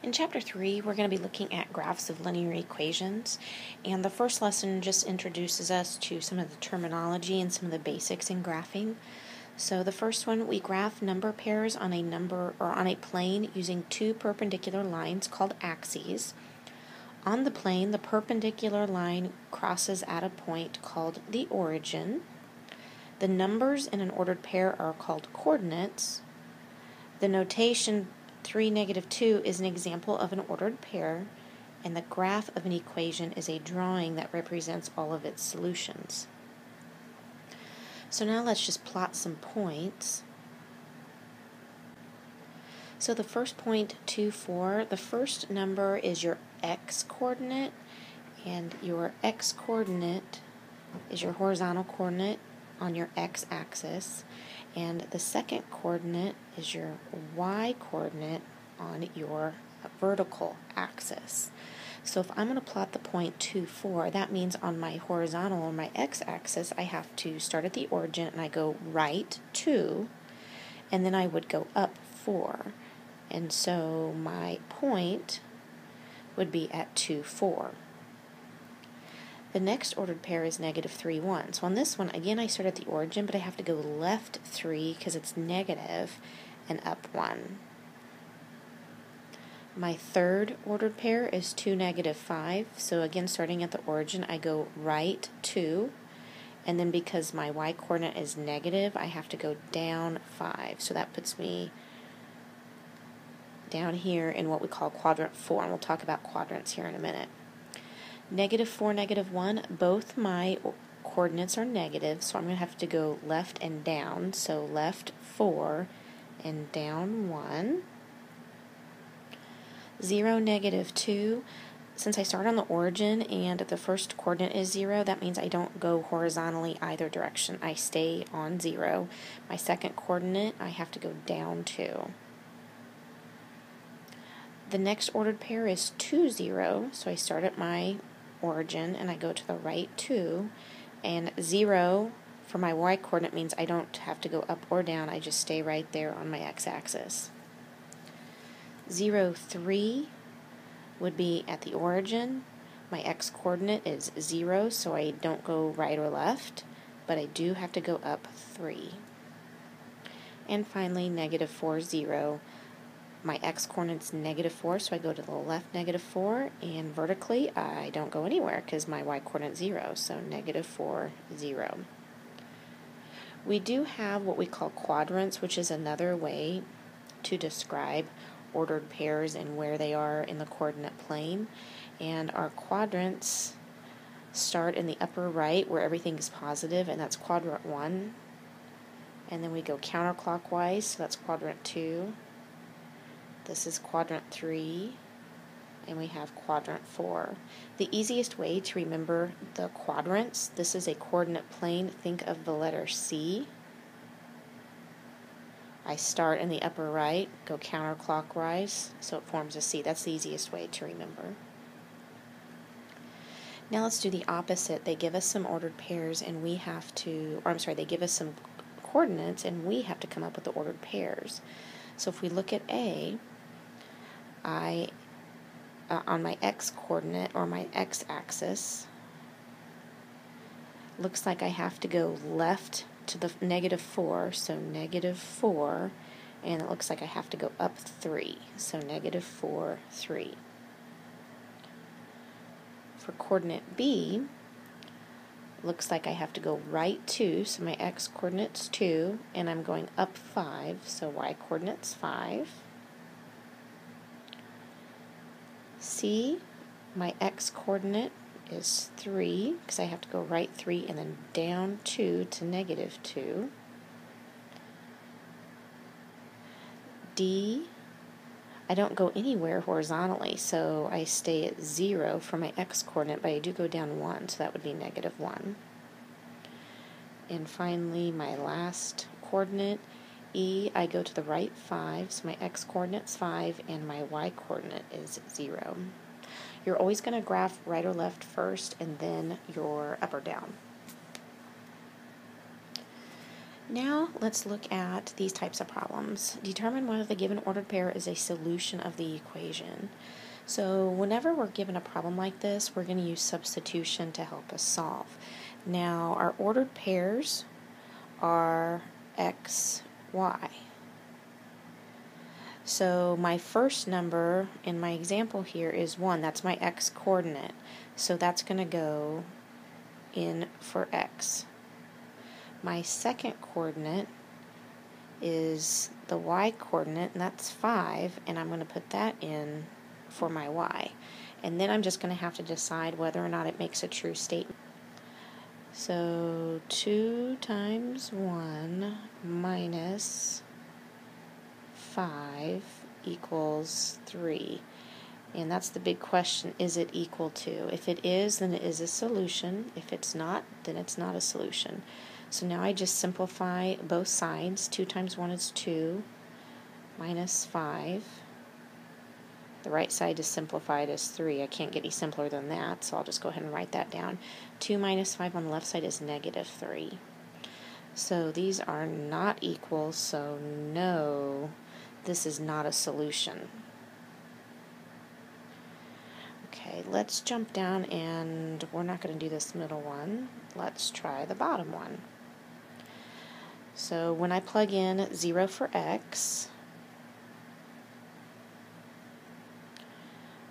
In Chapter 3, we're going to be looking at graphs of linear equations, and the first lesson just introduces us to some of the terminology and some of the basics in graphing. So the first one, we graph number pairs on a plane using two perpendicular lines called axes. On the plane, the perpendicular line crosses at a point called the origin. The numbers in an ordered pair are called coordinates. The notation 3, -2 is an example of an ordered pair, and the graph of an equation is a drawing that represents all of its solutions. So now let's just plot some points. So the first point, 2, 4, the first number is your x-coordinate, and your x-coordinate is your horizontal coordinate on your x-axis, and the second coordinate is your y-coordinate on your vertical axis. So if I'm going to plot the point 2, 4, that means on my horizontal or my x-axis, I have to start at the origin and I go right 2, and then I would go up 4. And so my point would be at 2, 4. The next ordered pair is -3, 1. So on this one, again, I start at the origin, but I have to go left 3 because it's negative and up 1. My third ordered pair is 2, -5. So again, starting at the origin, I go right 2. And then because my y-coordinate is negative, I have to go down 5. So that puts me down here in what we call quadrant 4. And we'll talk about quadrants here in a minute. -4, -1, both my coordinates are negative, so I'm going to have to go left and down. So left 4 and down 1. 0, -2. Since I start on the origin and the first coordinate is 0, that means I don't go horizontally either direction. I stay on 0. My second coordinate, I have to go down 2. The next ordered pair is 2, 0, so I start at my origin and I go to the right 2, and 0 for my y-coordinate means I don't have to go up or down, I just stay right there on my x-axis. 0, 3 would be at the origin. My x-coordinate is 0, so I don't go right or left, but I do have to go up 3. And finally, -4, 0. My x-coordinate's -4, so I go to the left -4, and vertically I don't go anywhere because my y-coordinate's 0, so -4, 0. We do have what we call quadrants, which is another way to describe ordered pairs and where they are in the coordinate plane. And our quadrants start in the upper right where everything is positive, and that's quadrant 1. And then we go counterclockwise, so that's quadrant 2. This is quadrant 3, and we have quadrant 4. The easiest way to remember the quadrants, this is a coordinate plane. Think of the letter C. I start in the upper right, go counterclockwise, so it forms a C. That's the easiest way to remember. Now let's do the opposite. They give us some ordered pairs, and we have to, they give us some coordinates, and we have to come up with the ordered pairs. So if we look at A, on my x-coordinate or my x-axis, looks like I have to go left to the -4, so -4, and it looks like I have to go up 3, so -4, 3. For coordinate B, looks like I have to go right 2, so my x-coordinate's 2, and I'm going up 5, so y-coordinate's 5. C, my x-coordinate is 3, because I have to go right 3 and then down 2 to -2. D, I don't go anywhere horizontally, so I stay at 0 for my x-coordinate, but I do go down 1, so that would be -1. And finally, my last coordinate, E, I go to the right 5, so my x-coordinate's 5, and my y-coordinate is 0. You're always going to graph right or left first, and then your up or down. Now let's look at these types of problems. Determine whether the given ordered pair is a solution of the equation. So whenever we're given a problem like this, we're going to use substitution to help us solve. Now our ordered pairs are x, y. So my first number in my example here is 1. That's my x coordinate. So that's going to go in for x. My second coordinate is the y coordinate, and that's 5, and I'm going to put that in for my y. And then I'm just going to have to decide whether or not it makes a true statement. So 2 times 1 minus 5 equals 3. And that's the big question, is it equal to? If it is, then it is a solution. If it's not, then it's not a solution. So now I just simplify both sides. 2 times 1 is 2, minus 5. The right side is simplified as 3. I can't get any simpler than that, so I'll just go ahead and write that down. 2 minus 5 on the left side is negative 3. So these are not equal, so no, this is not a solution. Okay, let's jump down, and we're not going to do this middle one. Let's try the bottom one. So when I plug in 0 for x,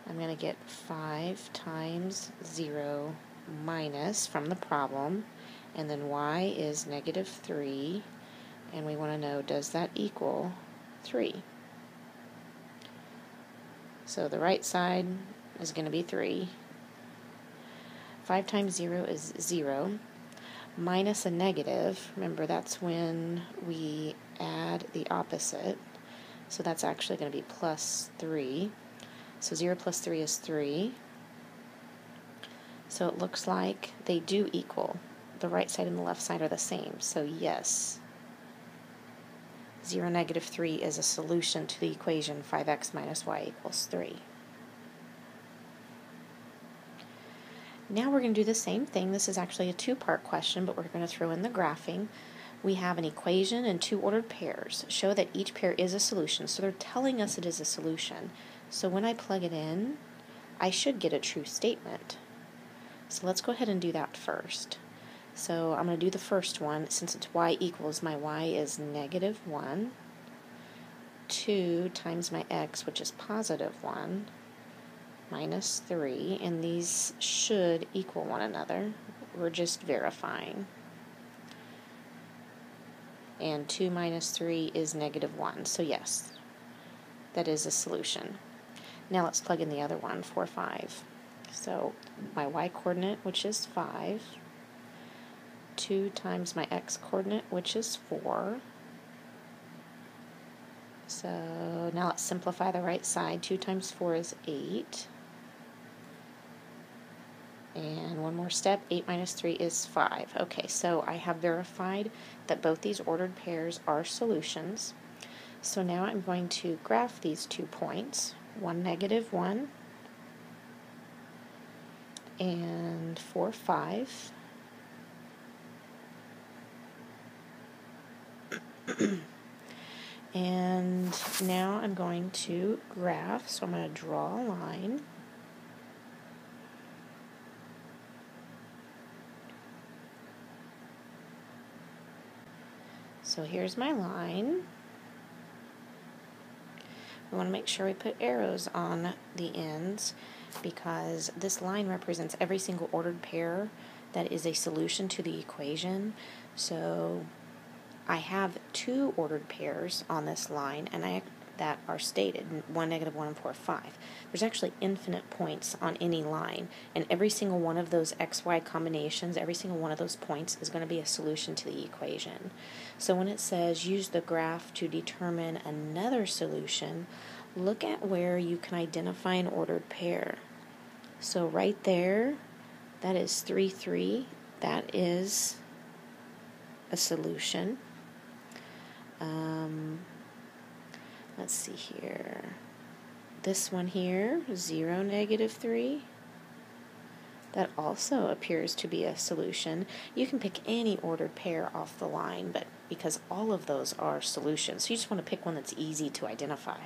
I'm going to get 5 times 0 minus from the problem, and then y is negative 3, and we want to know, does that equal 3? So the right side is going to be 3. 5 times 0 is 0. Minus a negative, remember that's when we add the opposite, so that's actually going to be plus 3. So 0 plus 3 is 3. So it looks like they do equal. The right side and the left side are the same, so yes. 0, negative 3 is a solution to the equation 5x minus y equals 3. Now we're going to do the same thing. This is actually a two-part question, but we're going to throw in the graphing. We have an equation and 2 ordered pairs. Show that each pair is a solution. So they're telling us it is a solution. So when I plug it in, I should get a true statement. So let's go ahead and do that first. So I'm going to do the first one. Since it's y equals, my y is negative 1. 2 times my x, which is positive 1. Minus 3, and these should equal one another. We're just verifying. And 2 minus 3 is negative 1, so yes, that is a solution. Now let's plug in the other one, 4, 5. So my y coordinate, which is 5, 2 times my x coordinate, which is 4. So now let's simplify the right side. 2 times 4 is 8. And one more step, 8 minus 3 is 5. Okay, so I have verified that both these ordered pairs are solutions. So now I'm going to graph these 2 points, 1, negative 1, and 4, 5. And now I'm going to graph, so I'm going to draw a line. So here's my line. We want to make sure we put arrows on the ends because this line represents every single ordered pair that is a solution to the equation. So I have 2 ordered pairs on this line, and that are stated, 1, negative 1, and 4, 5. There's actually infinite points on any line, and every single one of those xy combinations, every single one of those points is going to be a solution to the equation. So when it says use the graph to determine another solution, look at where you can identify an ordered pair. So right there, that is 3, 3. That is a solution. Let's see here. This one here, 0, negative 3. That also appears to be a solution. You can pick any ordered pair off the line, but because all of those are solutions. So you just want to pick one that's easy to identify.